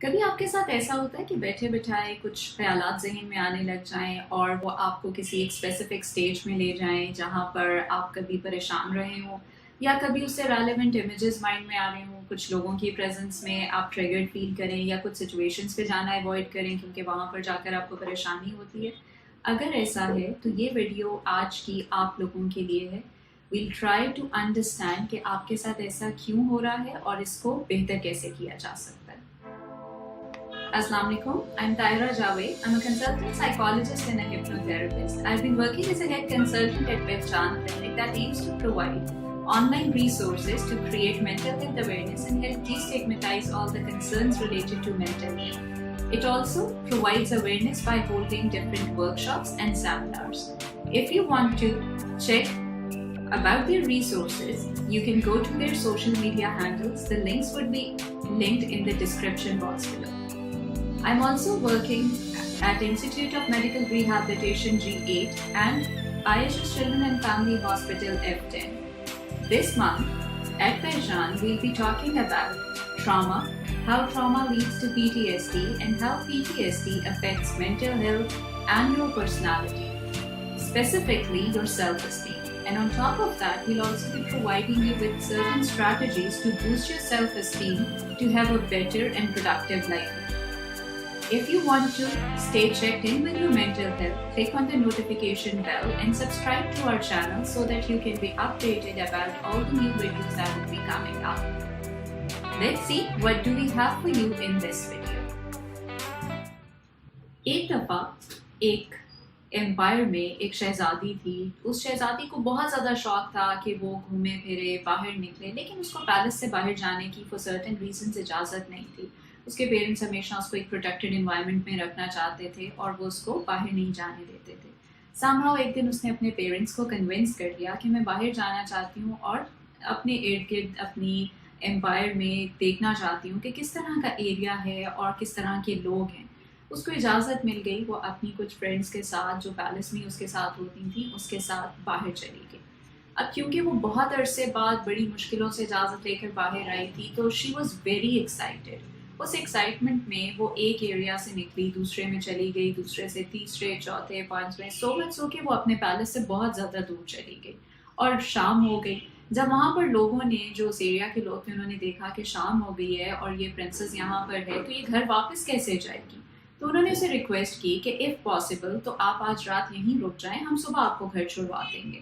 کبھی آپ کے ساتھ ایسا ہوتا ہے کہ بیٹھے بٹھائے کچھ خیالات ذہن میں آنے لگ جائیں اور وہ آپ کو کسی ایک اسپیسیفک سٹیج میں لے جائیں جہاں پر آپ کبھی پریشان رہے ہوں یا کبھی اس سے ریلیونٹ امیجز مائنڈ میں آ رہے ہوں، کچھ لوگوں کی پریزنس میں آپ ٹریگرڈ فیل کریں یا کچھ سچویشنز پہ جانا اوائڈ کریں کیونکہ وہاں پر جا کر آپ کو پریشانی ہوتی ہے؟ اگر ایسا ہے تو یہ ویڈیو آج کی آپ لوگوں کے لیے ہے۔ ویل ٹرائی ٹو انڈرسٹینڈ کہ آپ کے ساتھ ایسا کیوں ہو رہا ہے اور اس کو بہتر کیسے کیا جا سکتا ہے۔ Assalamu alaikum. I'm Tyra Javed. I'm a consultant psychologist and a hypnotherapist. I've been working as a head consultant at Pehchan Clinic that aims to provide online resources to create mental health awareness and help destigmatize all the concerns related to mental health. It also provides awareness by holding different workshops and seminars. If you want to check about their resources, you can go to their social media handles. The links would be linked in the description box below. I'm also working at Institute of Medical Rehabilitation G8 and IHS Children and Family Hospital F10. This month at Pehchan, we'll be talking about trauma, how trauma leads to PTSD, and how PTSD affects mental health and your personality, specifically your self-esteem. And on top of that, we'll also be providing you with certain strategies to boost your self-esteem to have a better and productive life. If you want to stay checked in with your mental health, click on the notification bell and subscribe to our channel so that you can be updated about all the new videos that will be coming up. Let's see what do we have for you in this video. ایک دفعہ ایک umpire میں ایک شہزادی تھی۔ اس شہزادی کو بہت زیادہ شوق تھا کہ وہ گھومے پھرے، باہر نکلے، لیکن اس کو پیلس سے باہر جانے کی فور سرٹن ریزنز اجازت نہیں تھی۔ اس کے پیرنٹس ہمیشہ اس کو ایک پروٹیکٹڈ انوائرمنٹ میں رکھنا چاہتے تھے اور وہ اس کو باہر نہیں جانے دیتے تھے۔ سام ہاؤ ایک دن اس نے اپنے پیرنٹس کو کنونس کر لیا کہ میں باہر جانا چاہتی ہوں اور اپنے ارد گرد اپنی امپائر میں دیکھنا چاہتی ہوں کہ کس طرح کا ایریا ہے اور کس طرح کے لوگ ہیں۔ اس کو اجازت مل گئی، وہ اپنی کچھ فرینڈس کے ساتھ جو پیلس میں اس کے ساتھ ہوتی تھیں اس کے ساتھ باہر چلی گئی۔ اب کیونکہ وہ بہت عرصے بعد بڑی مشکلوں سے اجازت لے کر باہر آئی تھی تو شی واز ویری ایکسائٹیڈ۔ اس ایکسائٹمنٹ میں وہ ایک ایریا سے نکلی، دوسرے میں چلی گئی، دوسرے سے تیسرے، چوتھے، پانچویں، سو کے وہ اپنے پیلس سے بہت زیادہ دور چلی گئی اور شام ہو گئی۔ جب وہاں پر لوگوں نے، جو اس ایریا کے لوگ تھے، انہوں نے دیکھا کہ شام ہو گئی ہے اور یہ پرنسس یہاں پر ہے تو یہ گھر واپس کیسے جائے گی، تو انہوں نے اسے ریکویسٹ کی کہ اف پاسبل تو آپ آج رات یہیں رک جائیں، ہم صبح آپ کو گھر چھڑوا دیں گے۔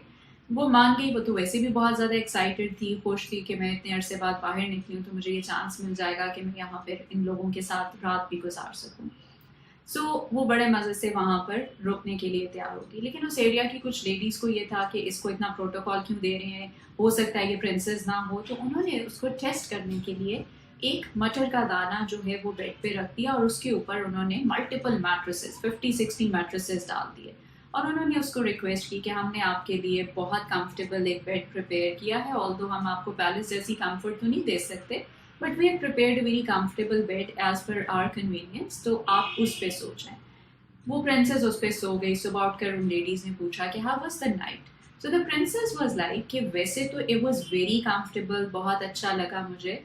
وہ مان گئی، وہ تو ویسے بھی بہت زیادہ ایکسائٹیڈ تھی، خوش تھی کہ میں اتنے عرصے بعد باہر نکلی ہوں تو مجھے یہ چانس مل جائے گا کہ میں یہاں پہ ان لوگوں کے ساتھ رات بھی گزار سکوں۔ سو وہ بڑے مزے سے وہاں پر رکنے کے لیے تیار ہوگی، لیکن اس ایریا کی کچھ لیڈیز کو یہ تھا کہ اس کو اتنا پروٹوکال کیوں دے رہے ہیں، ہو سکتا ہے یہ پرنسس نہ ہو، تو انہوں نے اس کو ٹیسٹ کرنے کے لیے ایک مٹر کا دانہ جو ہے وہ بیڈ پہ رکھ دیا اور اس کے اوپر انہوں نے ملٹیپل میٹریسز 50-60 میٹریسز ڈال دیے اور انہوں نے اس کو ریکویسٹ کی کہ ہم نے آپ کے لیے بہت کمفرٹیبل ایک بیڈ پریپیئر کیا ہے، آلدو ہم آپ کو پیلس جیسی کمفرٹ تو نہیں دے سکتے but we have prepared a very comfortable bed as per our convenience, تو آپ اس پہ سو جائیں۔ وہ پرنسس اس پہ سو گئی۔ صبح اٹھ کر ان لیڈیز نے پوچھا کہ how was the night, so the princess was like کہ ویسے تو اٹ واز ویری کمفرٹیبل، بہت اچھا لگا مجھے،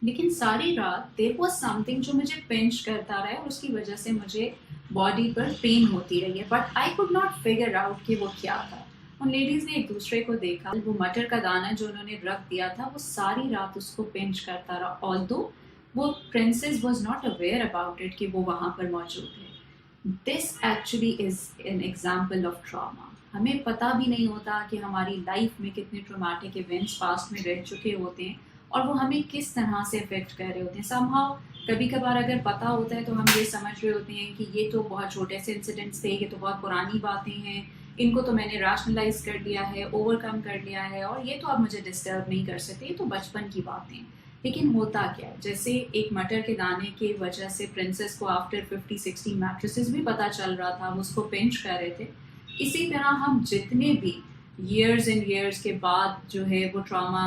لیکن ساری رات دیر واز سم تھنگ جو مجھے پنچ کرتا رہا ہے اور اس کی وجہ سے مجھے باڈی پر پین ہوتی رہی ہے، but I could not figure out کہ وہ کیا تھا۔ ان لیڈیز نے ایک دوسرے کو دیکھا، وہ مٹر کا دانہ جو انہوں نے رکھ دیا تھا وہ ساری رات اس کو پنچ کرتا رہا، آلدو وہ princess was not aware about it کہ وہ وہاں پر موجود ہے۔ This actually is an example of trauma. ہمیں پتہ بھی نہیں ہوتا کہ ہماری لائف میں کتنے ٹرامیٹک ایونٹس پاسٹ میں رہ چکے ہوتے ہیں اور وہ ہمیں کس طرح سے افیکٹ کر رہے ہوتے ہیں۔ سم ہاؤ کبھی کبھار اگر پتہ ہوتا ہے تو ہم یہ سمجھ رہے ہوتے ہیں کہ یہ تو بہت چھوٹے سے انسیڈنٹس تھے، یہ تو بہت پرانی باتیں ہیں، ان کو تو میں نے ریشنلائز کر لیا ہے، اوور کم کر لیا ہے اور یہ تو اب مجھے ڈسٹرب نہیں کر سکتے، یہ تو بچپن کی باتیں۔ لیکن ہوتا کیا ہے، جیسے ایک مٹر کے دانے کی وجہ سے پرنسس کو آفٹر 50-60 میٹریسز بھی پتہ چل رہا تھا، وہ اس کو پنچ کر رہے تھے، اسی طرح ہم جتنے بھی ایئرز اینڈ ایئرز کے بعد جو ہے وہ ٹراما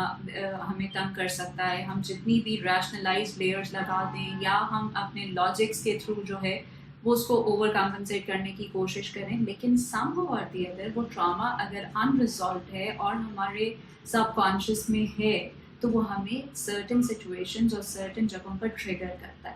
ہمیں تنگ کر سکتا ہے، ہم جتنی بھی ریشنلائز لیئرز لگا دیں یا ہم اپنے لاجکس کے تھرو جو ہے وہ اس کو اوور کمپنسیٹ کرنے کی کوشش کریں، لیکن سم ہاؤ اور دی ادر وہ ٹراما اگر ان ریزالوڈ ہے اور ہمارے سب کانشیس میں ہے تو وہ ہمیں سرٹن سچویشنز اور سرٹن جگہوں پر ٹریگر کرتا ہے۔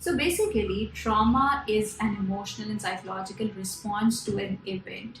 So basically, trauma is an emotional and psychological response to an event.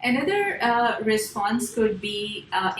Another response could be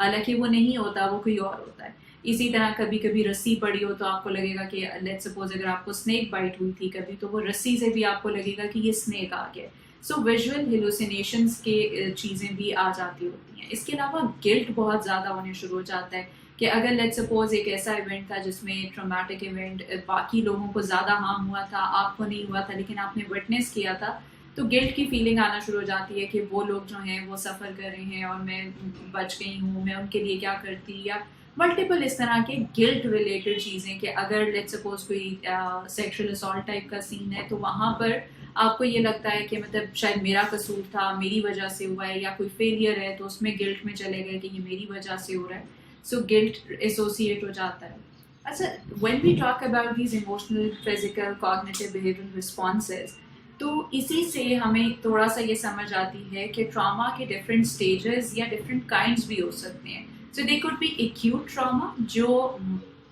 حالانکہ وہ نہیں ہوتا، وہ کوئی اور ہوتا ہے. اسی طرح کبھی کبھی رسی پڑی ہو تو آپ کو لگے گا کہ لیٹ سپوز اگر آپ کو اسنیک بائٹ ہوئی تھی کبھی تو وہ رسی سے بھی آپ کو لگے گا کہ یہ اسنیک آ گیا. سو ویژول ہیلوسینیشنس کے چیزیں بھی آ جاتی ہوتی ہیں. اس کے علاوہ گلٹ بہت زیادہ ہونے شروع ہو جاتا ہے کہ اگر لیٹ سپوز ایک ایسا ایونٹ تھا جس میں ٹرامیٹک ایونٹ باقی لوگوں کو زیادہ ہارم ہوا تھا، آپ کو نہیں ہوا تھا لیکن آپ نے وٹنس کیا تھا، تو گلٹ کی فیلنگ آنا شروع ہو جاتی ہے کہ وہ لوگ جو ہیں وہ سفر کر رہے ہیں اور میں بچ گئی ہوں، میں ان کے لیے کیا کرتی، یا ملٹیپل اس طرح کے گلٹ ریلیٹڈ چیزیں کہ اگر لیٹ سپوز کوئی سیکشل اسالٹ ٹائپ کا سین ہے تو وہاں پر آپ کو یہ لگتا ہے کہ مطلب شاید میرا قصور تھا، میری وجہ سے ہوا ہے، یا کوئی فیلئر ہے تو اس میں گلٹ میں چلے گئے کہ یہ میری وجہ سے ہو رہا ہے. سو گلٹ ایسوسیٹ ہو جاتا ہے. اچھا، when we talk about these emotional physical cognitive behavioural responses, تو اسی سے ہمیں تھوڑا سا یہ سمجھ آتی ہے کہ ٹراما کے ڈفرینٹ اسٹیجز یا ڈفرینٹ کائنڈس بھی ہو سکتے ہیں. So they could be acute trauma جو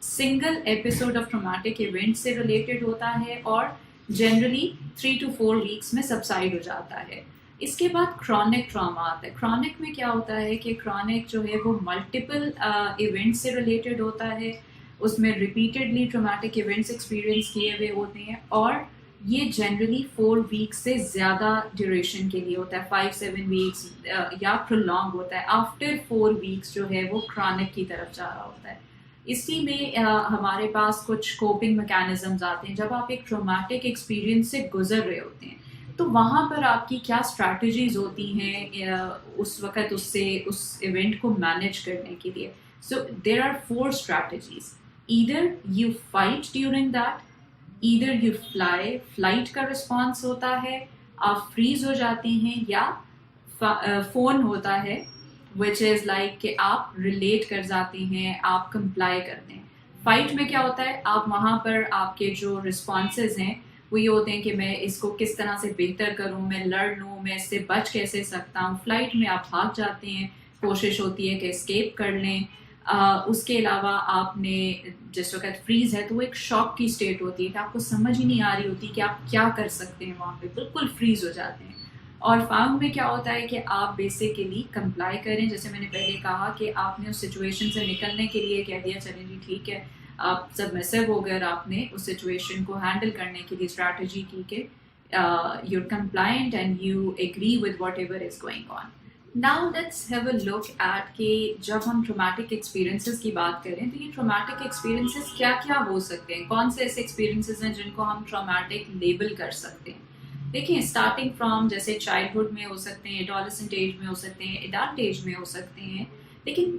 single episode of traumatic event سے ریلیٹڈ ہوتا ہے اور جنرلی 3 to 4 weeks میں سبسائڈ ہو جاتا ہے. اس کے بعد کرونک ٹراما آتا ہے. کرونک میں کیا ہوتا ہے کہ کرونک جو ہے وہ ملٹیپل ایونٹ سے ریلیٹڈ ہوتا ہے، اس میں ریپیٹڈلی ٹرامیٹک ایونٹس ایکسپیرئنس کیے ہوئے ہوتے ہیں، اور یہ جنرلی 4 weeks سے زیادہ ڈیوریشن کے لیے ہوتا ہے، 5-7 weeks یا پرولونگ ہوتا ہے. آفٹر 4 weeks جو ہے وہ کرونک کی طرف جا رہا ہوتا ہے. اسی میں ہمارے پاس کچھ کوپنگ میکینزمز آتے ہیں. جب آپ ایک ٹرامیٹک ایکسپیرئنس سے گزر رہے ہوتے ہیں تو وہاں پر آپ کی کیا اسٹریٹجیز ہوتی ہیں اس وقت اس ایونٹ کو مینیج کرنے کے لیے. So there are 4 strategies. Either you fight during that, either you fly, flight کا رسپانس ہوتا ہے، آپ فریز ہو جاتے ہیں، یا فون ہوتا ہے وچ از لائک کہ آپ ریلیٹ کر جاتے ہیں، آپ کمپلائی کرتے ہیں. فائٹ میں کیا ہوتا ہے، آپ وہاں پر آپ کے جو رسپانسز ہیں وہ یہ ہوتے ہیں کہ میں اس کو کس طرح سے بہتر کروں، میں لڑ لوں، میں اس سے بچ کیسے سکتا ہوں. فلائٹ میں آپ بھاگ جاتے ہیں، کوشش ہوتی ہے کہ اسکیپ کر لیں. اس کے علاوہ آپ نے جس وقت فریز ہے تو وہ ایک شاک کی اسٹیٹ ہوتی ہے کہ آپ کو سمجھ ہی نہیں آ رہی ہوتی کہ آپ کیا کر سکتے ہیں، وہاں پہ بالکل فریز ہو جاتے ہیں. اور فاؤنڈ میں کیا ہوتا ہے کہ آپ بیسیکلی کمپلائی کریں، جیسے میں نے پہلے کہا کہ آپ نے اس سچویشن سے نکلنے کے لیے کہہ دیا چلیں جی ٹھیک ہے، آپ سبمسو ہو گئے اور آپ نے اس سچویشن کو ہینڈل کرنے کے لیے اسٹریٹجی کی کہ you compliant and you agree with whatever is going on. Now let's have a look at کہ جب ہم ٹرامیٹک ایکسپیرینسز کی بات کریں تو یہ ٹرامیٹک ایکسپیرینسز کیا کیا ہو سکتے ہیں، کون سے ایسے ایکسپیرینسز ہیں جن کو ہم ٹرامیٹک لیبل کر سکتے ہیں. دیکھیں اسٹارٹنگ فرام جیسے چائلڈہڈ میں ہو سکتے ہیں، ایڈولسنٹ ایج میں ہو سکتے ہیں، ایڈلٹ ایج میں ہو سکتے ہیں، لیکن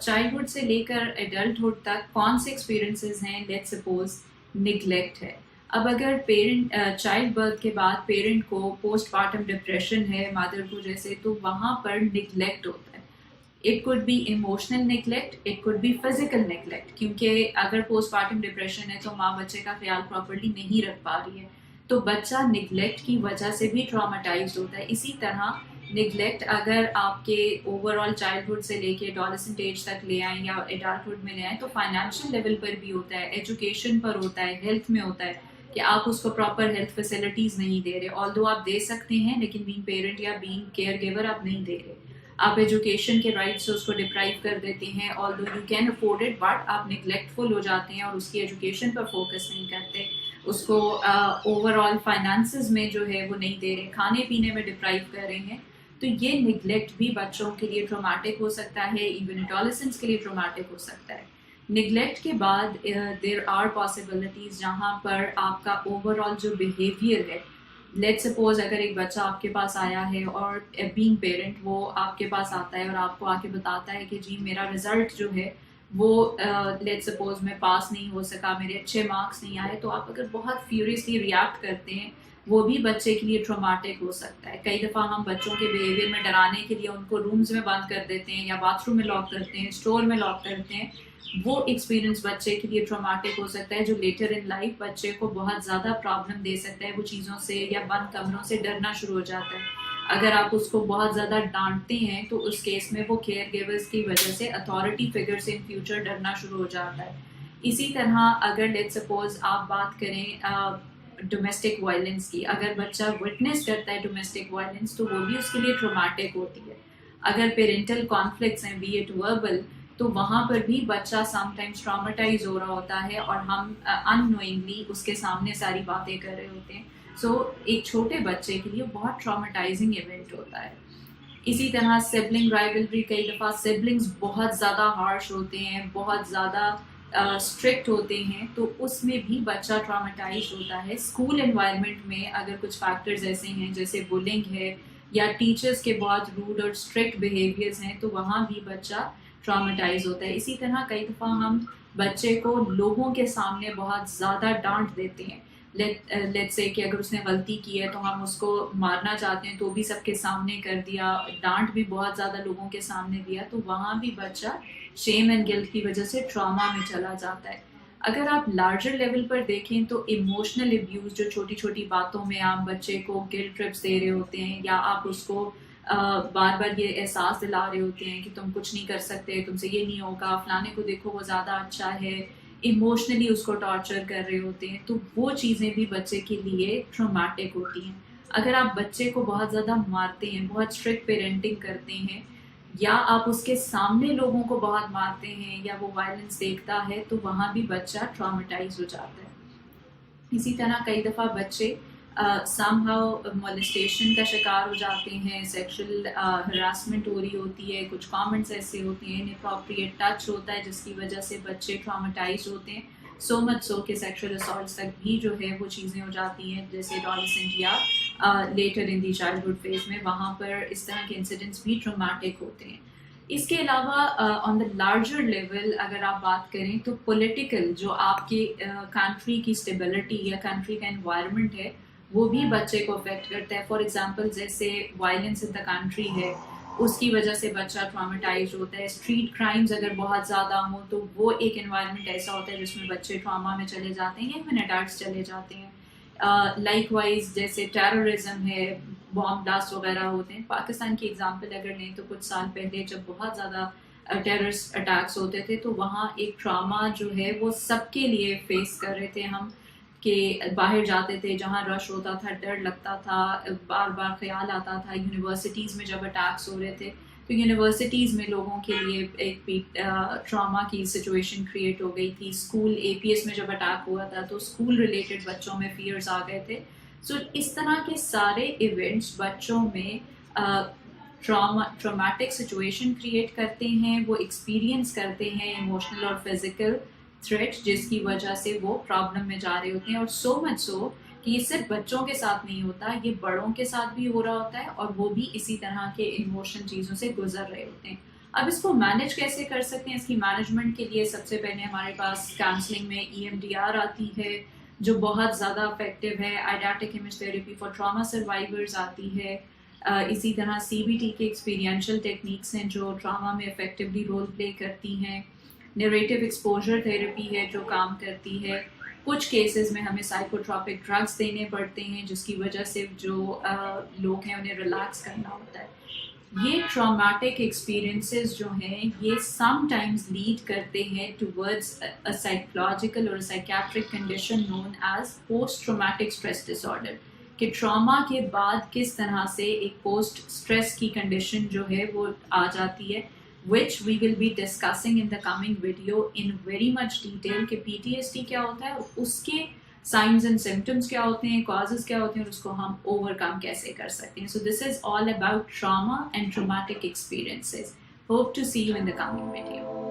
چائلڈہڈ سے لے کر ایڈلٹہڈ تک کون سے ایکسپیرینسز ہیں. لیٹ سپوز نگلیکٹ ہے. اب اگر پیرنٹ چائلڈ برتھ کے بعد پیرنٹ کو پوسٹ پارٹم ڈپریشن ہے مدر کو جیسے، تو وہاں پر نگلیکٹ ہوتا ہے. It could be emotional neglect, it could be physical neglect, کیونکہ اگر پوسٹ پارٹم ڈپریشن ہے تو ماں بچے کا خیال پراپرلی نہیں رکھ پا رہی ہے، تو بچہ نگلیکٹ کی وجہ سے بھی ٹراماٹائزڈ ہوتا ہے. اسی طرح نگلیکٹ اگر آپ کے اوور آل چائلڈہڈ سے لے کے ایڈولسنٹ ایج تک لے آئیں یا ایڈلٹہڈ میں لے آئیں تو فائنینشیل لیول پر بھی ہوتا ہے، ایجوکیشن پر ہوتا ہے، ہیلتھ میں ہوتا ہے کہ آپ اس کو پراپر ہیلتھ فیسلٹیز نہیں دے رہے. آلدو آپ دے سکتے ہیں لیکن بینگ پیرنٹ یا بینگ کیئر گیور آپ نہیں دے رہے. آپ ایجوکیشن کے رائٹ سے اس کو ڈپرائیو کر دیتے ہیں، آلدو you can afford it, but آپ نگلیکٹفل ہو جاتے ہیں اور اس کی ایجوکیشن پر فوکس نہیں کرتے، اس کو اوور آل فائنانسز میں جو ہے وہ نہیں دے رہے، کھانے پینے میں ڈپرائیو کر رہے ہیں. تو یہ نگلیکٹ بھی بچوں کے لیے ٹرامیٹک ہو سکتا ہے، ایون ایڈولسنٹس کے لیے ٹرامیٹک ہو سکتا ہے. نگلیکٹ کے بعد دیر آر پاسبلٹیز جہاں پر آپ کا اوور آل جو بیہیویئر ہے، لیٹ سپوز اگر ایک بچہ آپ کے پاس آیا ہے اور بینگ پیرنٹ وہ آپ کے پاس آتا ہے اور آپ کو آ کے بتاتا ہے کہ جی میرا رزلٹ جو ہے وہ لیٹ سپوز میں پاس نہیں ہو سکا، میرے اچھے مارکس نہیں آئے، تو آپ اگر بہت فیوریسلی ریئیکٹ کرتے ہیں وہ بھی بچے کے لیے ٹرامیٹک ہو سکتا ہے. کئی دفعہ ہم بچوں کے بیہیویئر میں ڈرانے کے لیے ان کو رومز میں بند کر دیتے ہیں یا باتھ روم میں لاک کرتے ہیں، اسٹور میں لاک کرتے ہیں. وہ ایکسپیرینس بچے کے لیے ٹرامیٹک ہو سکتا ہے جو لیٹر ان لائف بچے کو بہت زیادہ پرابلم دے سکتا ہے. وہ چیزوں سے یا بند کمروں سے ڈرنا شروع ہو جاتا ہے. اگر آپ اس کو بہت زیادہ ڈانٹتے ہیں تو اس کیس میں وہ کیئر گیورز کی وجہ سے اتھارٹی فگر سے ان فیوچر ڈرنا شروع ہو جاتا ہے. اسی طرح اگر لیٹ سپوز آپ بات کریں ڈومیسٹک وائلنس کی، اگر بچہ وٹنس کرتا ہے ڈومیسٹک وائلنس تو وہ بھی اس کے لیے ٹرامیٹک ہوتی ہے. اگر پیرنٹل کانفلکٹس ہیں بی اٹ وربل تو وہاں پر بھی بچہ سم ٹائمز ٹراماٹائز ہو رہا ہوتا ہے اور ہم ان نوئنگلی اس کے سامنے ساری باتیں کر رہے ہوتے ہیں. سو ایک چھوٹے بچے کے لیے بہت ٹراماٹائزنگ ایونٹ ہوتا ہے. اسی طرح سبلنگ رائولری, کئی دفعہ سبلنگس بہت زیادہ ہارش ہوتے ہیں, بہت زیادہ اسٹرکٹ ہوتے ہیں, تو اس میں بھی بچہ ٹراماٹائز ہوتا ہے. اسکول انوائرمنٹ میں اگر کچھ فیکٹرز ایسے ہیں جیسے بلنگ ہے یا ٹیچرز کے بہت روڈ اور اسٹرکٹ بیہیویئرز ہیں تو وہاں بھی بچہ ٹراماٹائز ہوتا ہے. اسی طرح کئی دفعہ ہم بچے کو لوگوں کے سامنے بہت زیادہ ڈانٹ دیتے ہیں. لیٹ سے کہ اگر اس نے غلطی کی ہے تو ہم اس کو مارنا چاہتے ہیں تو بھی سب کے سامنے کر دیا, ڈانٹ بھی بہت زیادہ لوگوں کے سامنے دیا, تو وہاں بھی بچہ شیم اینڈ گلٹ کی وجہ سے ٹراما میں چلا جاتا ہے. اگر آپ لارجر لیول پر دیکھیں تو ایموشنل ابیوز, جو چھوٹی چھوٹی باتوں میں آپ بچے کو گلٹ ٹرپس دے رہے ہوتے ہیں یا آپ اس کو بار بار یہ احساس دلا رہے ہوتے ہیں کہ تم کچھ نہیں کر سکتے, تم سے یہ نہیں ہوگا, فلانے کو دیکھو وہ زیادہ اچھا ہے, ایموشنلی اس کو ٹارچر کر رہے ہوتے ہیں, تو وہ چیزیں بھی بچے کے لیے ٹرامیٹک ہوتی ہیں. اگر آپ بچے کو بہت زیادہ مارتے ہیں, بہت اسٹرکٹ پیرنٹنگ کرتے ہیں, یا آپ اس کے سامنے لوگوں کو بہت مارتے ہیں یا وہ وائلنس دیکھتا ہے تو وہاں بھی بچہ ٹراماٹائز ہو جاتا ہے. اسی طرح کئی دفعہ بچے سم ہاؤ مولسٹیشن کا شکار ہو جاتے ہیں, سیکشل ہراسمنٹ ہو رہی ہوتی ہے, کچھ کامنٹس ایسے ہوتے ہیں, انپروپریٹ ٹچ ہوتا ہے جس کی وجہ سے بچے ٹراماٹائز ہوتے ہیں. سو مچ سو کہ سیکشل اسالٹس تک بھی جو ہے وہ چیزیں ہو جاتی ہیں جیسے ایڈولسنٹ یا later in the childhood phase میں, وہاں پر اس طرح کے انسیڈنٹس بھی ٹرامیٹک ہوتے ہیں. اس کے علاوہ آن دا لارجر لیول اگر آپ بات کریں تو پولیٹیکل جو آپ کی کنٹری کی اسٹیبلٹی یا کنٹری کا انوائرمنٹ ہے وہ بھی بچے کو افیکٹ کرتا ہے. فار ایگزامپل جیسے وائلنس ان دا کنٹری ہے, اس کی وجہ سے بچہ ٹراماٹائز ہوتا ہے. اسٹریٹ کرائمز اگر بہت زیادہ ہوں تو وہ ایک انوائرمنٹ ایسا ہوتا ہے جس میں بچے ٹراما میں چلے جاتے ہیں یا ایون اڈلٹس چلے جاتے ہیں. لائک وائز جیسے ٹیررزم ہے, بام بلاسٹ وغیرہ ہوتے ہیں. پاکستان کی اگزامپل اگر لیں تو کچھ سال پہلے جب بہت زیادہ ٹیررسٹ اٹیکس ہوتے تھے تو وہاں ایک ٹراما جو ہے وہ سب کے لیے فیس کر رہے تھے ہم, کہ باہر جاتے تھے جہاں رش ہوتا تھا, ڈر لگتا تھا, بار بار خیال آتا تھا. یونیورسٹیز میں جب اٹیکس ہو رہے تھے تو یونیورسٹیز میں لوگوں کے لیے ایک ٹراما کی سچویشن کریٹ ہو گئی تھی. اسکول اے پی ایس میں جب اٹیک ہوا تھا تو اسکول ریلیٹڈ بچوں میں فیئرز آ گئے تھے. سو اس طرح کے سارے ایونٹس بچوں میں ٹرامیٹک سچویشن کریٹ کرتے ہیں, وہ ایکسپیرینس کرتے ہیں ایموشنل اور فزیکل تھریٹ جس کی وجہ سے وہ پرابلم میں جا رہے ہوتے ہیں. اور سو مچ سو کہ یہ صرف بچوں کے ساتھ نہیں ہوتا, یہ بڑوں کے ساتھ بھی ہو رہا ہوتا ہے اور وہ بھی اسی طرح کے ایموشنل چیزوں سے گزر رہے ہوتے ہیں. اب اس کو مینیج کیسے کر سکتے ہیں؟ اس کی مینجمنٹ کے لیے سب سے پہلے ہمارے پاس کاؤنسلنگ میں EMDR آتی ہے جو بہت زیادہ افیکٹو ہے. Eidetic image therapy for trauma survivors آتی ہے. اسی طرح CBT کے ایکسپیرینشل ٹیکنیکس ہیں جو ٹراما میں افیکٹولی رول پلے کرتی ہیں. نیریٹو ایکسپوجر تھراپی ہے جو کام کرتی ہے. کچھ کیسز میں ہمیں سائیکوٹراپک ڈرگس دینے پڑتے ہیں جس کی وجہ سے جو لوگ ہیں انہیں ریلیکس کرنا ہوتا ہے. یہ ٹرامیٹک ایکسپیرینسز جو ہیں یہ سم ٹائمز لیڈ کرتے ہیں ٹورڈز اے سائیکولوجیکل اور psychiatric condition known as post traumatic stress disorder, کہ ٹراما کے بعد کس طرح سے ایک پوسٹ اسٹریس کی کنڈیشن جو ہے وہ آ جاتی ہے, which we will be discussing in the coming video in very much detail کہ PTSD کیا ہوتا ہے, اس کے سائنز اینڈ سمٹمس کیا ہوتے ہیں, کازز کیا ہوتے ہیں, اور اس کو ہم اوور کم کیسے کر سکتے ہیں. So this is all about trauma and traumatic experiences. Hope to see you in the coming video.